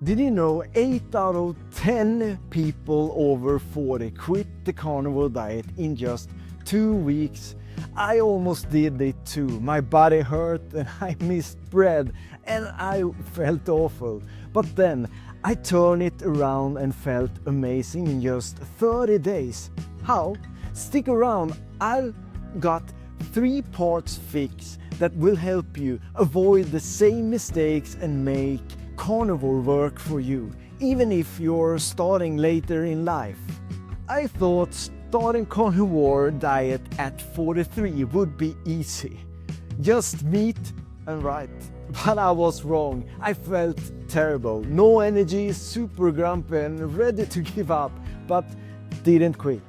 Did you know 8 out of 10 people over 40 quit the carnivore diet in just 2 weeks? I almost did it too. My body hurt and I missed bread and I felt awful. But then I turned it around and felt amazing in just 30 days. How? Stick around, I've got 3 parts fix that will help you avoid the same mistakes and make carnivore work for you, even if you're starting later in life. I thought starting carnivore diet at 43 would be easy. Just meat and right. But I was wrong. I felt terrible. No energy, super grumpy and ready to give up, but didn't quit.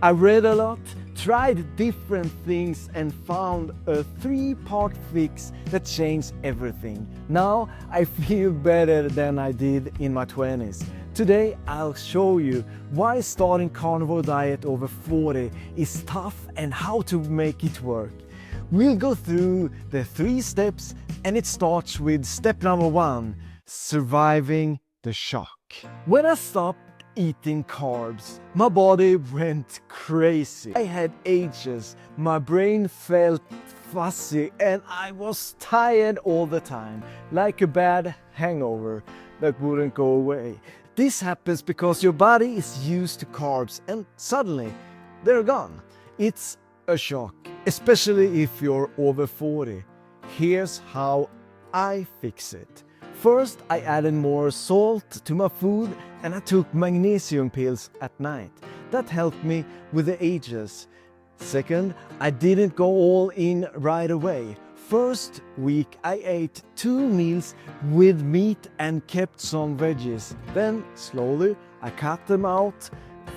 I read a lot, tried different things and found a 3-part fix that changed everything. Now I feel better than I did in my 20s. Today I'll show you why starting carnivore diet over 40 is tough and how to make it work. We'll go through the 3 steps and it starts with step number 1, surviving the shock. When I stopped eating carbs, my body went crazy. I had aches, my brain felt fuzzy and I was tired all the time, like a bad hangover that wouldn't go away. This happens because your body is used to carbs and suddenly they're gone. It's a shock, especially if you're over 40. Here's how I fix it. First, I added more salt to my food and I took magnesium pills at night. That helped me with the ages. Second, I didn't go all in right away. First week I ate 2 meals with meat and kept some veggies. Then slowly I cut them out.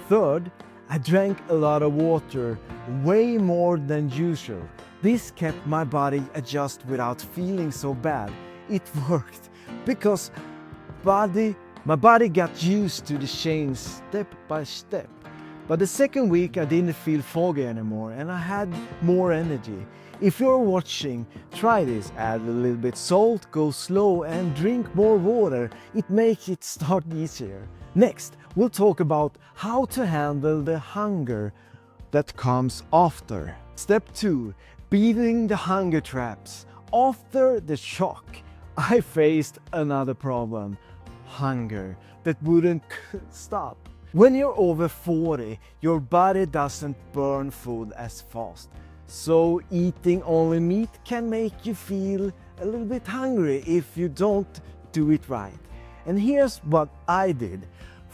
Third, I drank a lot of water, way more than usual. This kept my body adjust without feeling so bad. It worked because my body got used to the change step by step. But the second week I didn't feel foggy anymore and I had more energy. If you're watching, try this. Add a little bit salt, go slow and drink more water. It makes it start easier. Next, we'll talk about how to handle the hunger that comes after. Step 2, beating the hunger traps. After the shock, I faced another problem, hunger that wouldn't stop. When you're over 40, your body doesn't burn food as fast. So eating only meat can make you feel a little bit hungry if you don't do it right. And here's what I did.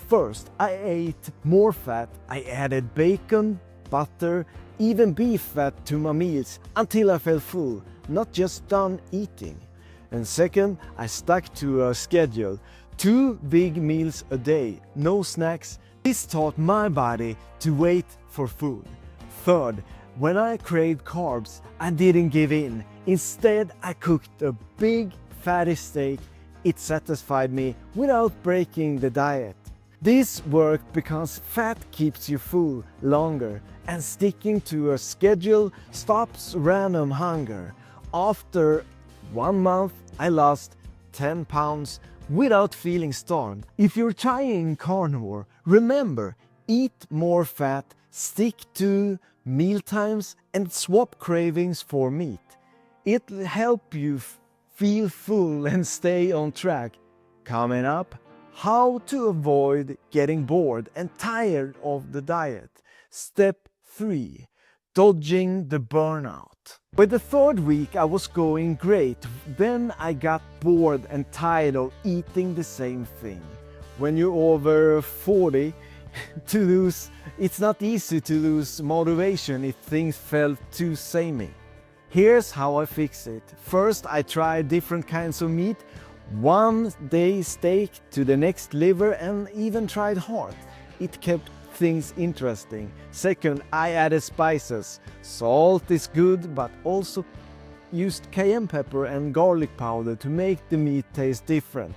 First, I ate more fat. I added bacon, butter, even beef fat to my meals until I felt full, not just done eating. And second, I stuck to a schedule. 2 big meals a day, no snacks. This taught my body to wait for food. Third, when I craved carbs, I didn't give in. Instead, I cooked a big fatty steak. It satisfied me without breaking the diet. This worked because fat keeps you full longer and sticking to a schedule stops random hunger. After 1 month, I lost 10 pounds without feeling starved. If you're trying carnivore, remember, eat more fat, stick to meal times and swap cravings for meat. It'll help you feel full and stay on track. Coming up, how to avoid getting bored and tired of the diet. Step 3, dodging the burnout. By the 3rd week I was going great, then I got bored and tired of eating the same thing. When you're over 40, it's not easy to lose motivation if things felt too samey. Here's how I fix it. First, I tried different kinds of meat. One day steak to the next liver and even tried heart. It kept things interesting. Second, I added spices. Salt is good, but also used cayenne pepper and garlic powder to make the meat taste different.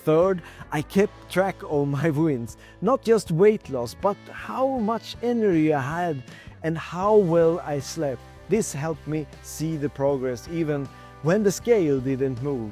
Third, I kept track of my wins, not just weight loss, but how much energy I had and how well I slept. This helped me see the progress even when the scale didn't move.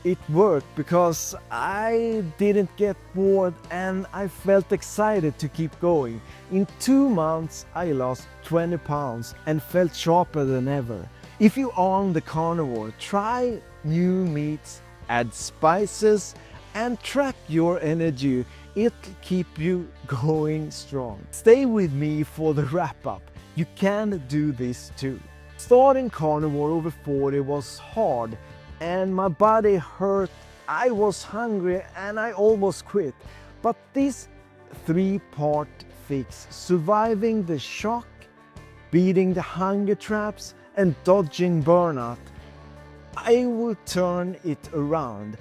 It worked because I didn't get bored and I felt excited to keep going. In 2 months, I lost 20 pounds and felt sharper than ever. If you are on the carnivore, try new meats, add spices, and track your energy. It'll keep you going strong. Stay with me for the wrap up. You can do this too. Starting carnivore over 40 was hard and my body hurt. I was hungry and I almost quit. But this 3-part fix, surviving the shock, beating the hunger traps, and dodging burnout, I will turn it around.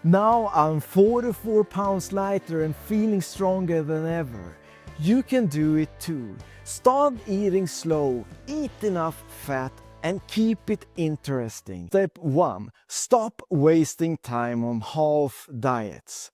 Now I'm 44 pounds lighter and feeling stronger than ever. You can do it too. Start eating slow, eat enough fat, and keep it interesting. Step 1. Stop wasting time on half diets.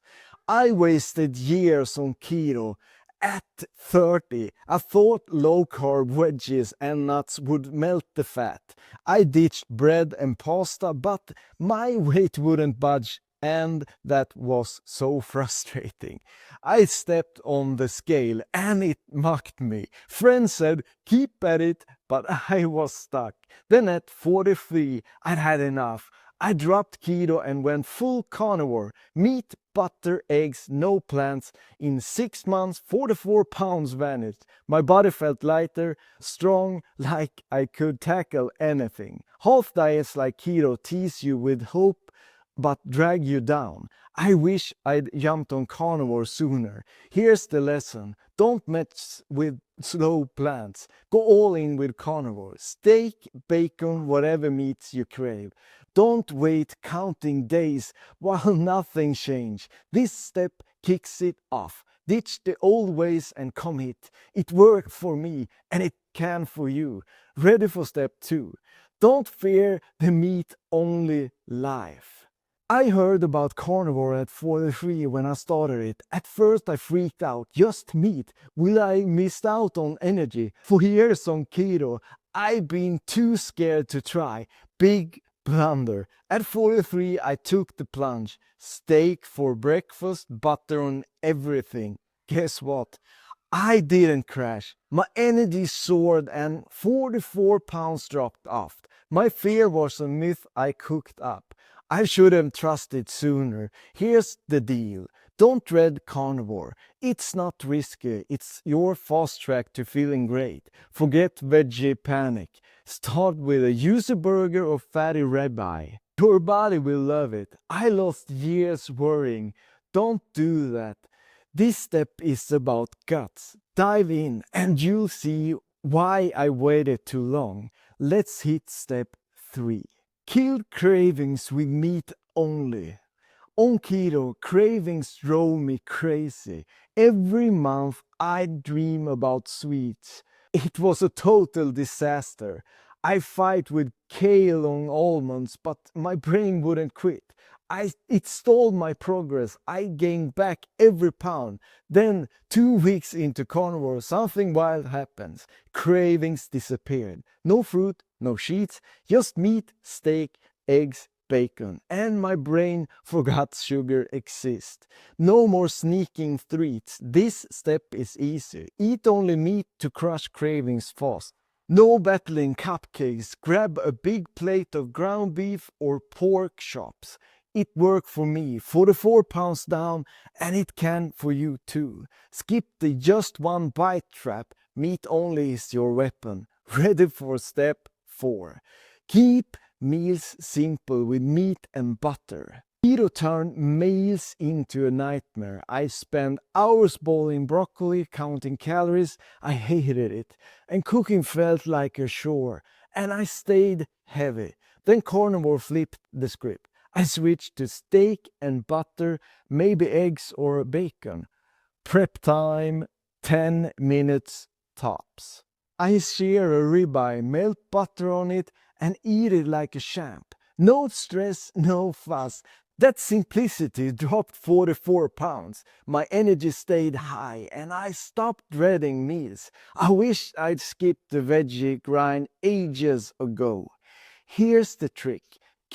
I wasted years on keto. At 30, I thought low-carb veggies and nuts would melt the fat. I ditched bread and pasta, but my weight wouldn't budge, and that was so frustrating. I stepped on the scale and it mocked me. Friends said, keep at it, but I was stuck. Then at 43, I'd had enough. I dropped keto and went full carnivore. Meat, butter, eggs, no plants. In 6 months, 44 pounds vanished. My body felt lighter, strong, like I could tackle anything. Half diets like keto tease you with hope but drag you down. I wish I'd jumped on carnivore sooner. Here's the lesson. Don't mess with slow plants. Go all in with carnivore. Steak, bacon, whatever meats you crave. Don't wait counting days while nothing changes. This step kicks it off. Ditch the old ways and commit. It worked for me and it can for you. Ready for step 2. Don't fear the meat-only life. I heard about carnivore at 43 when I started it. At first I freaked out. Just meat. Will I miss out on energy? For years on keto, I've been too scared to try. Big blunder. At 43 I took the plunge. Steak for breakfast, butter on everything. Guess what? I didn't crash. My energy soared and 44 pounds dropped off. My fear was a myth I cooked up. I should have trusted sooner. Here's the deal. Don't dread carnivore. It's not risky. It's your fast track to feeling great. Forget veggie panic. Start with a juicy burger or fatty ribeye. Your body will love it. I lost years worrying. Don't do that. This step is about guts. Dive in and you'll see why I waited too long. Let's hit step 3. Kill cravings with meat only. On keto, cravings drove me crazy. Every month I'd dream about sweets. It was a total disaster. I fight with kale on almonds, but my brain wouldn't quit. It stalled my progress. I gained back every pound. Then 2 weeks into carnivore, something wild happens. Cravings disappeared. No fruit, no sheets, just meat, steak, eggs, bacon. And my brain forgot sugar exists. No more sneaking treats. This step is easy. Eat only meat to crush cravings fast. No battling cupcakes. Grab a big plate of ground beef or pork chops. It worked for me, 44 pounds down, and it can for you too. Skip the just one bite trap. Meat only is your weapon. Ready for step 4. Keep meals simple with meat and butter. Keto turned meals into a nightmare. I spent hours boiling broccoli, counting calories. I hated it. And cooking felt like a chore. And I stayed heavy. Then carnivore flipped the script. I switched to steak and butter, maybe eggs or bacon. Prep time, 10 minutes tops. I shear a ribeye, melt butter on it, and eat it like a champ. No stress, no fuss. That simplicity dropped 44 pounds. My energy stayed high, and I stopped dreading meals. I wish I'd skipped the veggie grind ages ago. Here's the trick.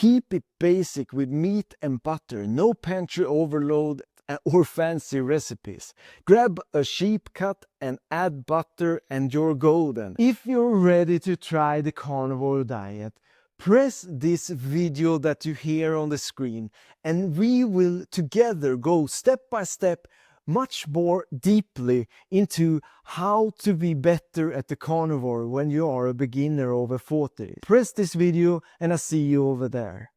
Keep it basic with meat and butter, no pantry overload or fancy recipes. Grab a sheep cut and add butter and you're golden. If you're ready to try the carnivore diet, press this video that you hear on the screen and we will together go step by step much more deeply into how to be better at the carnivore when you are a beginner over 40. Press this video and I'll see you over there.